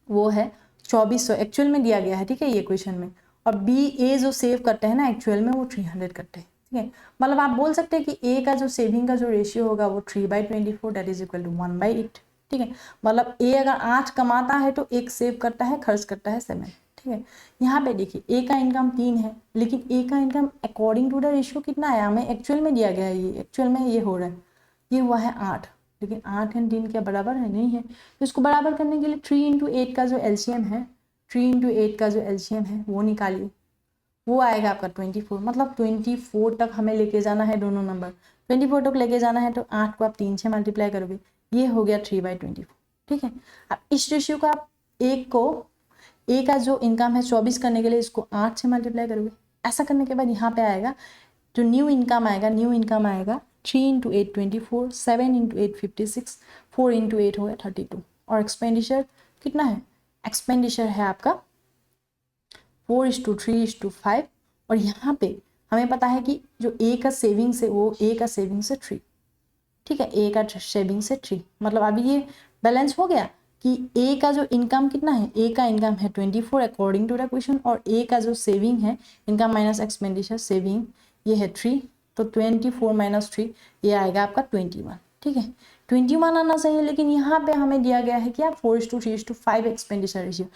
वो है 2400 एक्चुअल में दिया गया है। ठीक है, ये क्वेश्चन में, और बी ए जो सेव करते हैं ना एक्चुअल में वो 300 करते हैं। ठीक है, मतलब आप बोल सकते हैं कि ए का जो सेविंग का जो रेशियो होगा वो 3/24, दैट इज इक्वल टू 1/8। ठीक है, मतलब ए अगर 8 कमाता है तो 1 सेव करता है, खर्च करता है 7। ठीक है, यहाँ पे देखिए ए का इनकम 3 है, लेकिन ए का income according to the ratio कितना आया, हमें एक्चुअल में दिया गया है, ये एक्चुअल में ये हो रहा है, ये हुआ है 8, लेकिन 8 और 3 क्या बराबर है, नहीं है। तो इसको बराबर करने के लिए 3 × 8 का जो एलसीएम है, 3 × 8 का जो एलसीएम है वो निकालिए, वो आएगा आपका 24। मतलब 24 तक हमें लेके जाना है, दोनों नंबर 24 तक लेके जाना है, तो 8 को आप 3 से मल्टीप्लाई करोगे, ये हो गया 3/24। ठीक है, अब इस रेशियो का आप एक को ए का जो इनकम है 24 करने के लिए इसको 8 से मल्टीप्लाई करोगे। ऐसा करने के बाद यहाँ पे आएगा जो न्यू इनकम आएगा 3 इंटू 8 24, 7 इंटू 8 56, 4 इंटू 8 हो गया 32। और एक्सपेंडिचर कितना है, एक्सपेंडिचर है आपका 4:3:5। और यहाँ पे हमें पता है कि जो ए का सेविंग्स है वो ए का सेविंग्स है 3, ठीक है, ए का सेविंग्स है 3। मतलब अभी ये बैलेंस हो गया कि ए का जो इनकम कितना है, ए का इनकम है 24 अकॉर्डिंग टू द क्वेश्चन, और ए का जो सेविंग है, इनकम माइनस एक्सपेंडिचर सेविंग, ये है 3। तो 24 माइनस 3 ये आएगा आपका 21, ठीक है, 21 आना चाहिए। लेकिन यहाँ पे हमें दिया गया है कि आप 4:3:5 एक्सपेंडिचर रेशियो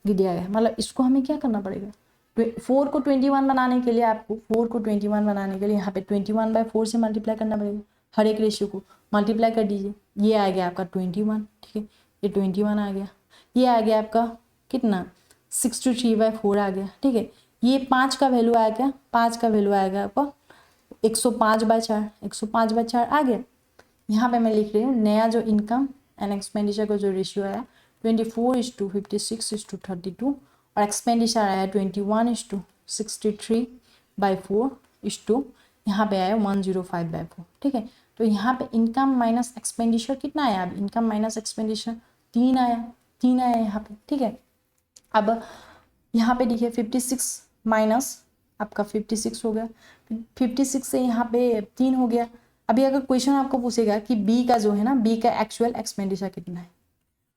दिया गया है। मतलब इसको हमें क्या करना पड़ेगा, 4 को 21 बनाने के लिए, आपको 4 को 21 बनाने के लिए यहाँ पे 21/4 से मल्टीप्लाई करना पड़ेगा। हर एक रेशियो को मल्टीप्लाई कर दीजिए, ये आ गया आपका 21, ठीक है, ये 21 आ गया। ये आ गया आपका कितना, 63/4 आ गया, ठीक है। ये 5 का वैल्यू आ गया, 5 का वैल्यू आएगा आपका 105/4, 105/4 आ गया। यहाँ पे मैं लिख रही हूँ नया जो इनकम एंड एक्सपेंडिचर का जो रेशियो आया 24:56:32, और एक्सपेंडिचर आया 21:63/4, यहाँ पे आया 105/4, ठीक है। तो यहाँ पे इनकम माइनस एक्सपेंडिचर कितना आया, अब इनकम माइनस एक्सपेंडिचर 3 आया, 3 आया यहाँ पे, ठीक है। अब यहाँ पे देखिए 56 माइनस आपका 56 हो गया, 56 से यहाँ पे 3 हो गया। अभी अगर क्वेश्चन आपको पूछेगा कि बी का जो है ना, बी का एक्चुअल एक्सपेंडिचर कितना है,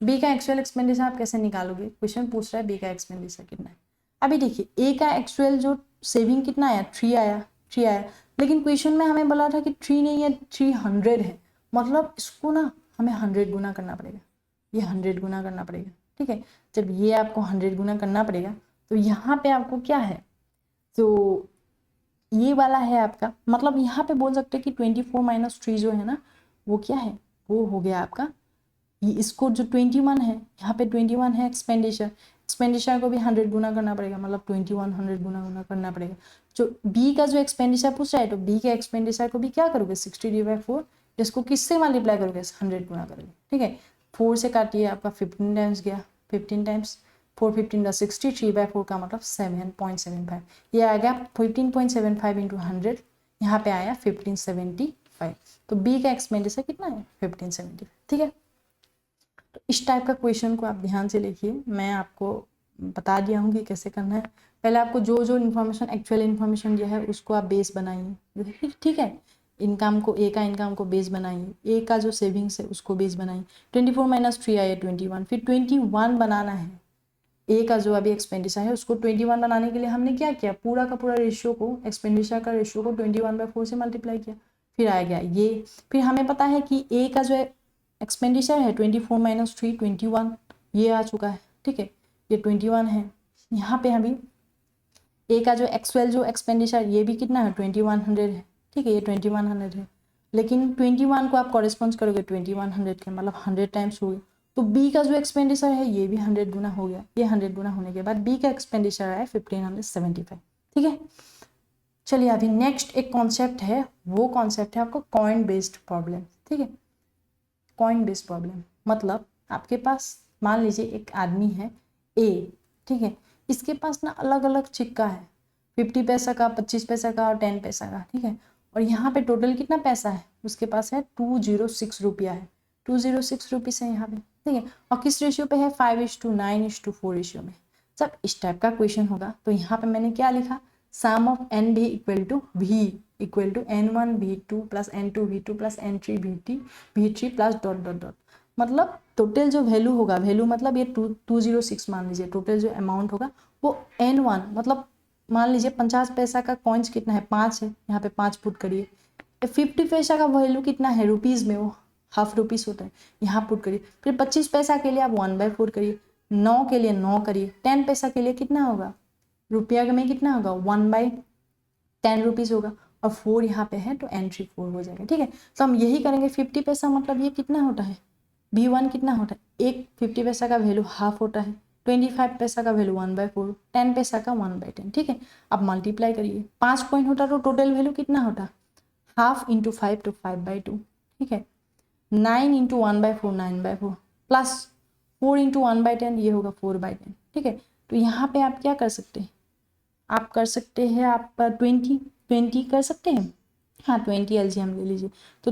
बी का एक्चुअल एक्सपेंडिचर आप कैसे निकालोगे, क्वेश्चन पूछ रहा है बी का एक्सपेंडिचर कितना है। अभी देखिए ए का एक्चुअल जो सेविंग कितना आया, 3 आया, 3 आया। लेकिन क्वेश्चन में हमें बोला था कि 3 नहीं है, 300 है। मतलब इसको ना हमें 100 गुना करना पड़ेगा, ये 100 गुना करना पड़ेगा, ठीक है। जब ये आपको 100 गुना करना पड़ेगा तो यहाँ पे आपको क्या है, तो ये वाला है आपका, मतलब यहाँ पे बोल सकते हैं कि 24 माइनस 3 जो है ना वो क्या है, वो हो गया आपका ये, इसको जो 21 है, यहाँ पे 21 है एक्सपेंडिचर, एक्सपेंडिचर को भी 100 गुना करना पड़ेगा, मतलब 21 100 गुना करना पड़ेगा। जो बी का जो एक्सपेंडिचर पूछ रहा है, तो बी के एक्सपेंडिचर को भी क्या करोगे 60/4, इसको किससे मल्टीप्लाई करोगे 100 गुना करोगे, ठीक है। 4 से काटिए आपका 15 टाइम्स गया, 15 टाइम्स 4 15 63/4 का मतलब 7.75, ये आ गया 15.75 इंटू 100, यहाँ पे आया 1575। तो बी का एक्सपेंडिचर कितना है 1575, ठीक है। तो इस टाइप का क्वेश्चन को आप ध्यान से लिखिए, मैं आपको बता दिया हूँ कि कैसे करना है। पहले आपको जो जो इन्फॉर्मेशन एक्चुअल इन्फॉर्मेशन दिया है उसको आप बेस बनाइए, ठीक है। इनकम को, ए का इनकम को बेस बनाइए, ए का जो सेविंग्स है उसको बेस बनाइए। 24 माइनस 3 आया 21, फिर 21 बनाना है। ए का जो अभी एक्सपेंडिचर है उसको 21 बनाने के लिए हमने क्या किया, पूरा का पूरा रेशियो को, एक्सपेंडिचर का रेशियो को 21/4 से मल्टीप्लाई किया, फिर आ गया ये। फिर हमें पता है कि ए का जो एक्सपेंडिचर है 24 माइनस 3 21, ये आ चुका है, ठीक है, ये 21 है। यहाँ पे अभी ए का जो एक्चुअल जो एक्सपेंडिचर ये भी कितना है 2100 है, ठीक है, ये 2100 है। लेकिन 21 को आप कॉरेस्पॉन्ड करोगे 2100 के, मतलब 100 टाइम्स हो गया। तो बी का जो एक्सपेंडिचर है ये भी 100 गुना हो गया, ये 100 गुना होने के बाद बी का एक्सपेंडिचर है 1575, ठीक है। चलिए अभी नेक्स्ट एक कॉन्सेप्ट है, वो कॉन्सेप्ट है आपको कॉइन बेस्ड प्रॉब्लम, ठीक है। कॉइन बेस्ड प्रॉब्लम मतलब आपके पास मान लीजिए एक आदमी है ए, ठीक है, इसके पास ना अलग अलग सिक्का है, 50 पैसा का, 25 पैसा का और 10 पैसा का, ठीक है। और यहाँ पे टोटल कितना पैसा है उसके पास है 206 रुपया है, 206 रुपीज़ है यहाँ पे, ठीक है। और किस रेशियो पे है 5:9:4 रेशियो में। जब इस टाइप का क्वेश्चन होगा तो यहाँ पे मैंने क्या लिखा, सम ऑफ एन भी equal to V equal to n1 v2 plus n2 v2 plus n3 v3 plus dot dot dot. मतलब टोटल जो वैल्यू होगा, वैल्यू मतलब ये 206 मान लीजिए, टोटल जो अमाउंट होगा वो n1 मतलब मान लीजिए 50 पैसा का कॉइन्स कितना है 5 है, यहाँ पे 5 पुट करिए। 50 पैसा का वैल्यू कितना है रुपीज़ में, वो हाफ रुपीज़ होता है, यहाँ पुट करिए। फिर 25 पैसा के लिए आप 1/4 करिए, 9 के लिए 9 करिए, 10 पैसा के लिए कितना होगा रुपया में कितना होगा 1/10 रुपीज़ होगा, और 4 यहाँ पे है तो n3 4 हो जाएगा, ठीक है। तो हम यही करेंगे। 50 पैसा मतलब ये कितना होता है b1 कितना होता है, एक 50 पैसा का वैल्यू हाफ होता है, 25 पैसा का वैल्यू 1/4, 10 पैसा का 1/10, ठीक है। अब मल्टीप्लाई करिए, 5 कॉइन होता तो टोटल वैल्यू कितना होता, हाफ इंटू 5 तो 5/2, ठीक है। 9 इंटू 1/4 9/4 प्लस 4 इंटू 1/10 ये होगा 4/10, ठीक है। तो यहाँ पे आप क्या कर सकते हैं, आप कर सकते हैं आप 20 कर सकते हैं, हाँ 20 एलसीएम ले लीजिए, तो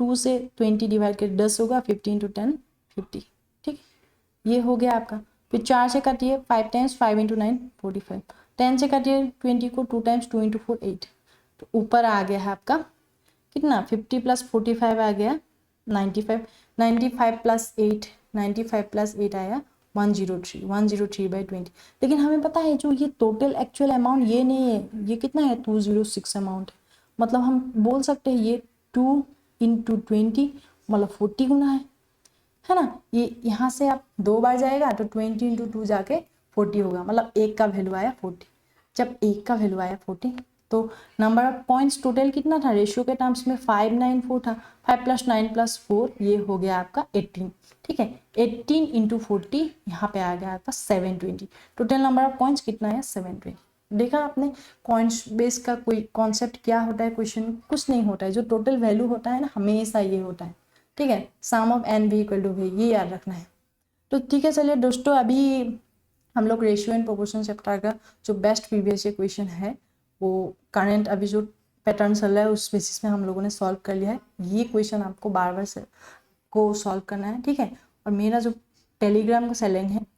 2 से 20 डिवाइड कर 10 होगा, 15 × 10 50, ठीक, ये हो गया आपका। फिर 4 से काटिए, 5 टाइम्स 5 × 9 45, 10 से काटिए 20 को, 2 टाइम्स 2 × 4 8, तो ऊपर आ गया है आपका कितना, 50 + 45 आ गया 95, 95 + 8, 95 + 8 आया 103, 103/20। लेकिन हमें पता है जो ये टोटल एक्चुअल अमाउंट ये नहीं है, ये कितना है 206 अमाउंट है, मतलब हम बोल सकते हैं ये 2 × 20 मतलब 40 गुना है ना। ये यहाँ से आप 2 बार जाएगा तो 20 × 2 जाके 40 होगा, मतलब एक का वैल्यू आया 40। जब एक का वैल्यू आया 40 तो नंबर ऑफ पॉइंट्स टोटल कितना था, रेशियो के टर्म्स में 594 था, 5 + 9 + 4 ये हो गया आपका 18, ठीक है। 18 × 40 यहाँ पे आ गया आपका 720, टोटल नंबर ऑफ पॉइंट्स कितना है 720। देखा आपने पॉइंट्स बेस का कोई कॉन्सेप्ट क्या होता है, क्वेश्चन कुछ नहीं होता है, जो टोटल वैल्यू होता है ना हमेशा ये होता है, ठीक है, सम ऑफ n भी = v, ये याद रखना है। तो ठीक है चलिए दोस्तों, अभी हम लोग रेशियो एंड प्रोपोर्शन चैप्टर का जो बेस्ट प्रीवियस ईयर क्वेश्चन है वो करंट अभी जो पैटर्न चल रहा है उस बेसिस में हम लोगों ने सॉल्व कर लिया है। ये क्वेश्चन आपको बार बार से को सॉल्व करना है, ठीक है। और मेरा जो टेलीग्राम का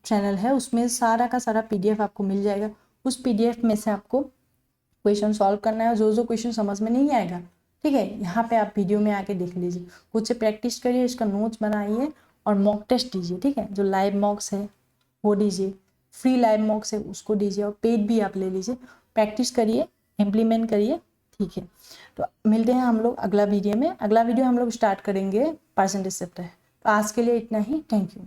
चैनल है उसमें सारा का सारा PDF आपको मिल जाएगा, उस PDF में से आपको क्वेश्चन सॉल्व करना है। जो जो क्वेश्चन समझ में नहीं आएगा, ठीक है, यहाँ पे आप वीडियो में आके देख लीजिए, खुद से प्रैक्टिस करिए, इसका नोट्स बनाइए और मॉक टेस्ट दीजिए, ठीक है। जो लाइव मॉक्स है वो दीजिए, फ्री लाइव मॉक्स है उसको दीजिए, और पेड भी आप ले लीजिए, प्रैक्टिस करिए, इम्प्लीमेंट करिए, ठीक है। तो मिलते हैं हम लोग अगला वीडियो में। अगला वीडियो हम लोग स्टार्ट करेंगे परसेंटेज चैप्टर। तो आज के लिए इतना ही, थैंक यू।